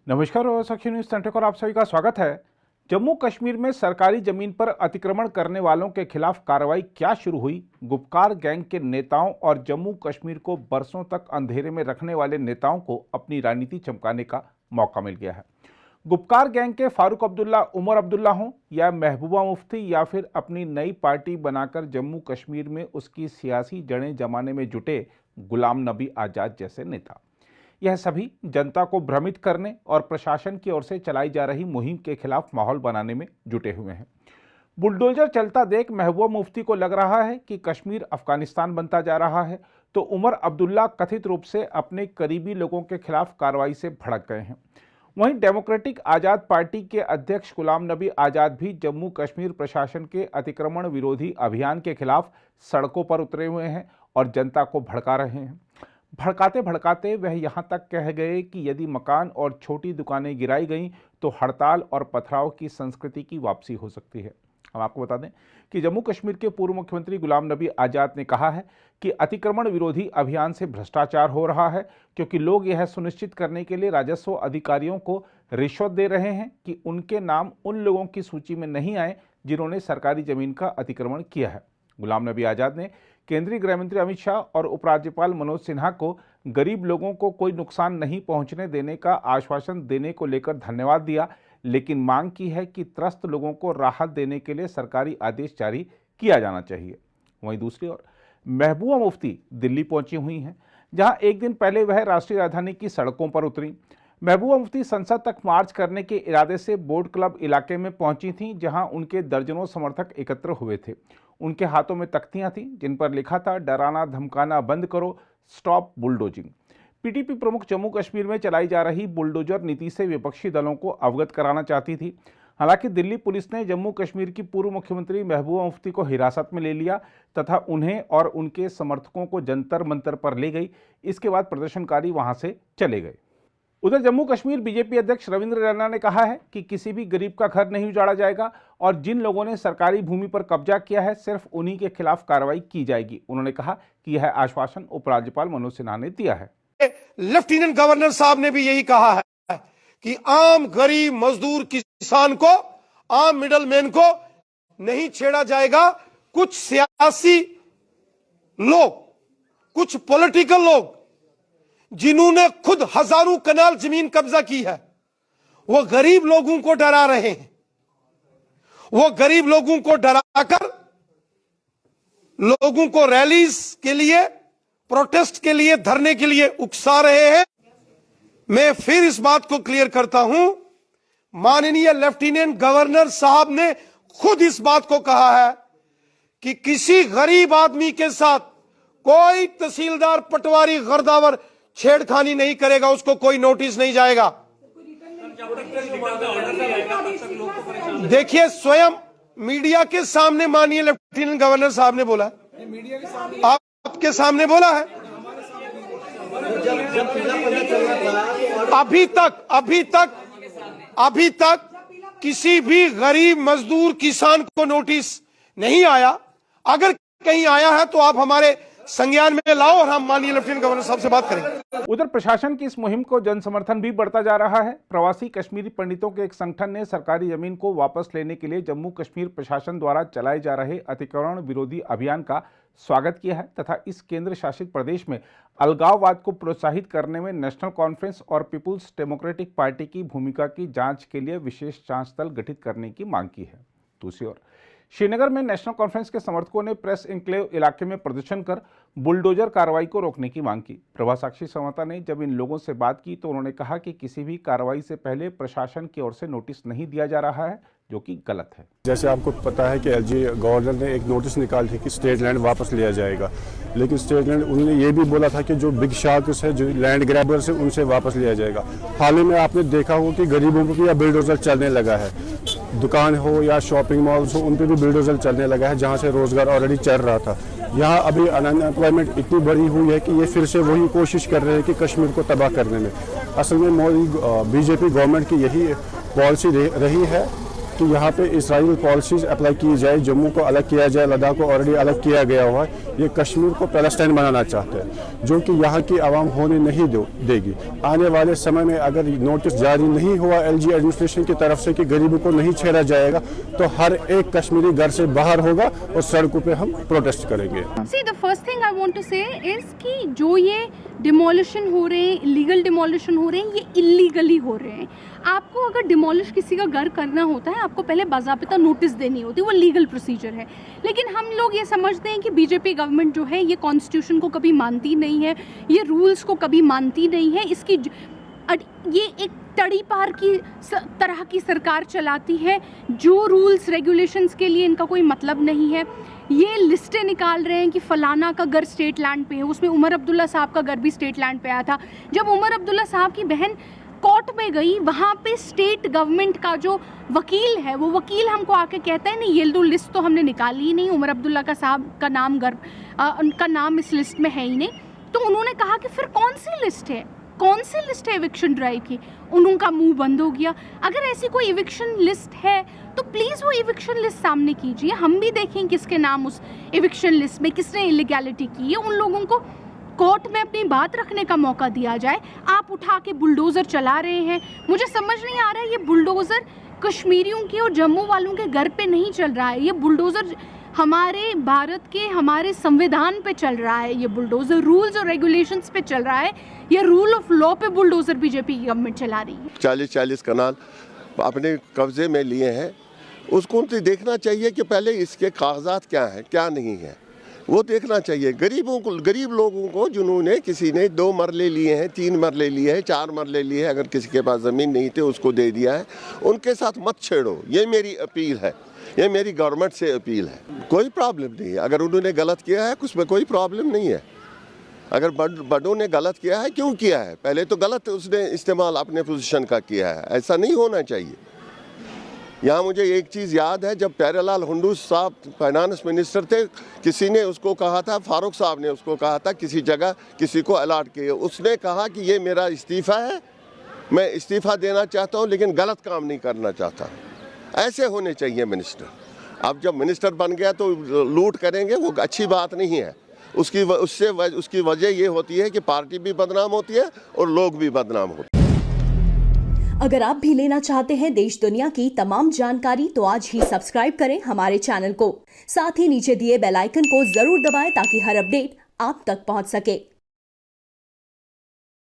नमस्कार और सखी न्यूज सेंटर पर आप सभी का स्वागत है। जम्मू कश्मीर में सरकारी जमीन पर अतिक्रमण करने वालों के खिलाफ कार्रवाई क्या शुरू हुई? गुपकार गैंग के नेताओं और जम्मू कश्मीर को बरसों तक अंधेरे में रखने वाले नेताओं को अपनी राजनीति चमकाने का मौका मिल गया है। गुपकार गैंग के फारूक अब्दुल्ला, उमर अब्दुल्ला हों या महबूबा मुफ्ती या फिर अपनी नई पार्टी बनाकर जम्मू कश्मीर में उसकी सियासी जड़ें जमाने में जुटे गुलाम नबी आज़ाद जैसे नेता, यह सभी जनता को भ्रमित करने और प्रशासन की ओर से चलाई जा रही मुहिम के खिलाफ माहौल बनाने में जुटे हुए हैं। बुलडोजर चलता देख महबूबा मुफ्ती को लग रहा है कि कश्मीर अफगानिस्तान बनता जा रहा है, तो उमर अब्दुल्ला कथित रूप से अपने करीबी लोगों के खिलाफ कार्रवाई से भड़क गए हैं। वहीं डेमोक्रेटिक आज़ाद पार्टी के अध्यक्ष गुलाम नबी आज़ाद भी जम्मू कश्मीर प्रशासन के अतिक्रमण विरोधी अभियान के खिलाफ सड़कों पर उतरे हुए हैं और जनता को भड़का रहे हैं। भड़काते भड़काते वह यहां तक कह गए कि यदि मकान और छोटी दुकानें गिराई गईं तो हड़ताल और पथराव की संस्कृति की वापसी हो सकती है। हम आपको बता दें कि जम्मू कश्मीर के पूर्व मुख्यमंत्री गुलाम नबी आज़ाद ने कहा है कि अतिक्रमण विरोधी अभियान से भ्रष्टाचार हो रहा है, क्योंकि लोग यह सुनिश्चित करने के लिए राजस्व अधिकारियों को रिश्वत दे रहे हैं कि उनके नाम उन लोगों की सूची में नहीं आए जिन्होंने सरकारी जमीन का अतिक्रमण किया है। गुलाम नबी आज़ाद ने केंद्रीय गृह मंत्री अमित शाह और उपराज्यपाल मनोज सिन्हा को गरीब लोगों को कोई नुकसान नहीं पहुंचने देने का आश्वासन देने को लेकर धन्यवाद दिया, लेकिन मांग की है कि त्रस्त लोगों को राहत देने के लिए सरकारी आदेश जारी किया जाना चाहिए। वहीं दूसरी ओर महबूबा मुफ्ती दिल्ली पहुंची हुई हैं, जहां एक दिन पहले वह राष्ट्रीय राजधानी की सड़कों पर उतरी। महबूबा मुफ्ती संसद तक मार्च करने के इरादे से बोट क्लब इलाके में पहुंची थीं, जहां उनके दर्जनों समर्थक एकत्र हुए थे। उनके हाथों में तख्तियां थीं जिन पर लिखा था, डराना धमकाना बंद करो, स्टॉप बुलडोजिंग। पीटीपी प्रमुख जम्मू कश्मीर में चलाई जा रही बुलडोजर नीति से विपक्षी दलों को अवगत कराना चाहती थी। हालांकि दिल्ली पुलिस ने जम्मू कश्मीर की पूर्व मुख्यमंत्री महबूबा मुफ्ती को हिरासत में ले लिया तथा उन्हें और उनके समर्थकों को जंतर मंतर पर ले गई। इसके बाद प्रदर्शनकारी वहां से चले गए। उधर जम्मू कश्मीर बीजेपी अध्यक्ष रविंद्र रैना ने कहा है कि किसी भी गरीब का घर नहीं उजाड़ा जाएगा और जिन लोगों ने सरकारी भूमि पर कब्जा किया है सिर्फ उन्हीं के खिलाफ कार्रवाई की जाएगी। उन्होंने कहा कि यह आश्वासन उपराज्यपाल मनोज सिन्हा ने दिया है। लेफ्टिनेंट गवर्नर साहब ने भी यही कहा है कि आम गरीब मजदूर किसान को, आम मिडल मैन को नहीं छेड़ा जाएगा। कुछ सियासी लोग, कुछ पॉलिटिकल लोग जिन्होंने खुद हजारों कनाल जमीन कब्जा की है, वो गरीब लोगों को डरा रहे हैं। वो गरीब लोगों को डराकर लोगों को रैलीज के लिए, प्रोटेस्ट के लिए, धरने के लिए उकसा रहे हैं। मैं फिर इस बात को क्लियर करता हूं, माननीय लेफ्टिनेंट गवर्नर साहब ने खुद इस बात को कहा है कि किसी गरीब आदमी के साथ कोई तहसीलदार, पटवारी, गर्दावर छेड़खानी नहीं करेगा, उसको कोई नोटिस नहीं जाएगा। देखिए, स्वयं मीडिया के सामने माननीय लेफ्टिनेंट गवर्नर साहब ने बोला, आपके सामने बोला है। अभी तक किसी भी गरीब मजदूर किसान को नोटिस नहीं आया। अगर कहीं आया है तो आप हमारे संज्ञान में लाओ और हम माननीय लेफ्टिनेंट गवर्नर साहब से बात करेंगे। उधर प्रशासन की इस मुहिम को जन समर्थन भी बढ़ता जा रहा है। प्रवासी कश्मीरी पंडितों के एक संगठन ने सरकारी जमीन को वापस लेने के लिए जम्मू कश्मीर प्रशासन द्वारा चलाए जा रहे अतिक्रमण विरोधी अभियान का स्वागत किया है तथा इस केंद्र शासित प्रदेश में अलगाववाद को प्रोत्साहित करने में नेशनल कॉन्फ्रेंस और पीपुल्स डेमोक्रेटिक पार्टी की भूमिका की जांच के लिए विशेष जांच दल गठित करने की मांग की है। दूसरी ओर श्रीनगर में नेशनल कॉन्फ्रेंस के समर्थकों ने प्रेस एन्क्लेव इलाके में प्रदर्शन कर बुलडोजर कार्रवाई को रोकने की मांग की। प्रभा साक्षी संवाददाता ने जब इन लोगों से बात की तो उन्होंने कहा कि किसी भी कार्रवाई से पहले प्रशासन की ओर से नोटिस नहीं दिया जा रहा है, जो कि गलत है। जैसे आपको पता है कि एलजी गवर्नर ने एक नोटिस निकाली थी कि स्टेट लैंड वापस लिया जाएगा, लेकिन स्टेट लैंड उन्होंने ये भी बोला था कि जो बिग शार्क्स है, जो लैंड ग्रैबर्स है, उनसे वापस लिया जाएगा। हाल ही में आपने देखा हो कि गरीबों को भी अब बिल्डोजर चलने लगा है। दुकान हो या शॉपिंग मॉल्स हो, उन पर भी बिल्डोजर चलने लगा है, जहाँ से रोजगार ऑलरेडी चल रहा था। यहाँ अभी अनएम्प्लॉयमेंट इतनी बड़ी हुई है कि ये फिर से वही कोशिश कर रहे हैं कि कश्मीर को तबाह करने में। असल में मोदी बीजेपी गवर्नमेंट की यही पॉलिसी रही है कि यहाँ पे इसराइल पॉलिसीज अप्लाई की जाए, जम्मू को अलग किया जाए, लद्दाख को ऑलरेडी अलग किया गया हुआ है। ये कश्मीर को पैलेस्टाइन बनाना चाहते हैं, जो कि यहाँ की आवाम होने नहीं देगी। आने वाले समय में अगर नोटिस जारी नहीं हुआ एलजी एडमिनिस्ट्रेशन की तरफ से कि गरीबों को नहीं छेड़ा जाएगा, तो हर एक कश्मीरी घर से बाहर होगा और सड़कों पे हम प्रोटेस्ट करेंगे। See, the first thing I want to say is कि जो ये डिमोलिशन हो रहे हैं, इलीगल डिमोलिशन हो रहे हैं, ये इलीगली हो रहे हैं। आपको अगर डिमोलिश किसी का घर करना होता है, आपको पहले बाज़ाबिता नोटिस देनी होती है, वो लीगल प्रोसीजर है। लेकिन हम लोग ये समझते हैं कि बीजेपी गवर्नमेंट जो है ये कॉन्स्टिट्यूशन को कभी मानती नहीं है, ये रूल्स को कभी मानती नहीं है। ये एक तड़ी पार की तरह की सरकार चलाती है, जो रूल्स रेगुलेशंस के लिए इनका कोई मतलब नहीं है। ये लिस्टें निकाल रहे हैं कि फ़लाना का घर स्टेट लैंड पे है, उसमें उमर अब्दुल्ला साहब का घर भी स्टेट लैंड पे आया था। जब उमर अब्दुल्ला साहब की बहन कोर्ट में गई, वहाँ पे स्टेट गवर्नमेंट का जो वकील है, वो वकील हमको आके कहता है नहीं, ये तो लिस्ट तो हमने निकाली ही नहीं, उमर अब्दुल्ला का साहब का नाम उनका नाम इस लिस्ट में है ही नहीं। तो उन्होंने कहा कि फिर कौन सी लिस्ट है, कौन सी लिस्ट है इविक्शन ड्राइव की? उनका मुंह बंद हो गया। अगर ऐसी कोई इविक्शन लिस्ट है तो प्लीज़ वो इविक्शन लिस्ट सामने कीजिए, हम भी देखें किसके नाम उस इविक्शन लिस्ट में, किसने इलीगैलिटी की है। उन लोगों को कोर्ट में अपनी बात रखने का मौका दिया जाए। आप उठा के बुलडोज़र चला रहे हैं। मुझे समझ नहीं आ रहा है, ये बुलडोज़र कश्मीरियों के और जम्मू वालों के घर पे नहीं चल रहा है, ये बुलडोज़र हमारे भारत के, हमारे संविधान पे चल रहा है। ये बुलडोज़र रूल्स और रेगुलेशंस पे चल रहा है। ये रूल ऑफ लॉ पे बुलडोज़र बीजेपी की गवर्नमेंट चला रही है। 40-40 कनाल अपने कब्जे में लिए हैं, उसको तो देखना चाहिए कि पहले इसके कागजात क्या हैं, क्या नहीं है, वो देखना चाहिए। गरीब लोगों को जिन्होंने, किसी ने 2 मरले लिए हैं, 3 मरले लिए हैं, 4 मरले लिए हैं, अगर किसी के पास ज़मीन नहीं थी उसको दे दिया है, उनके साथ मत छेड़ो। ये मेरी अपील है, ये मेरी गवर्नमेंट से अपील है। कोई प्रॉब्लम नहीं है, अगर उन्होंने गलत किया है उसमें कोई प्रॉब्लम नहीं है। अगर बड़ों ने गलत किया है, क्यों किया है? पहले तो गलत उसने इस्तेमाल अपने पोजीशन का किया है, ऐसा नहीं होना चाहिए। यहाँ मुझे एक चीज़ याद है, जब प्यारेलाल हुंडू साहब फाइनेंस मिनिस्टर थे, किसी ने उसको कहा था, फारूक साहब ने उसको कहा था किसी जगह किसी को अलॉट किए, उसने कहा कि ये मेरा इस्तीफ़ा है, मैं इस्तीफ़ा देना चाहता हूँ लेकिन गलत काम नहीं करना चाहता। ऐसे होने चाहिए मिनिस्टर। अब जब मिनिस्टर बन गया तो लूट करेंगे, वो अच्छी बात नहीं है। उसकी वजह ये होती है कि पार्टी भी बदनाम होती है और लोग भी बदनाम होते हैं। अगर आप भी लेना चाहते हैं देश दुनिया की तमाम जानकारी, तो आज ही सब्सक्राइब करें हमारे चैनल को। साथ ही नीचे दिए बेल आइकन को जरूर दबाएं ताकि हर अपडेट आप तक पहुंच सके।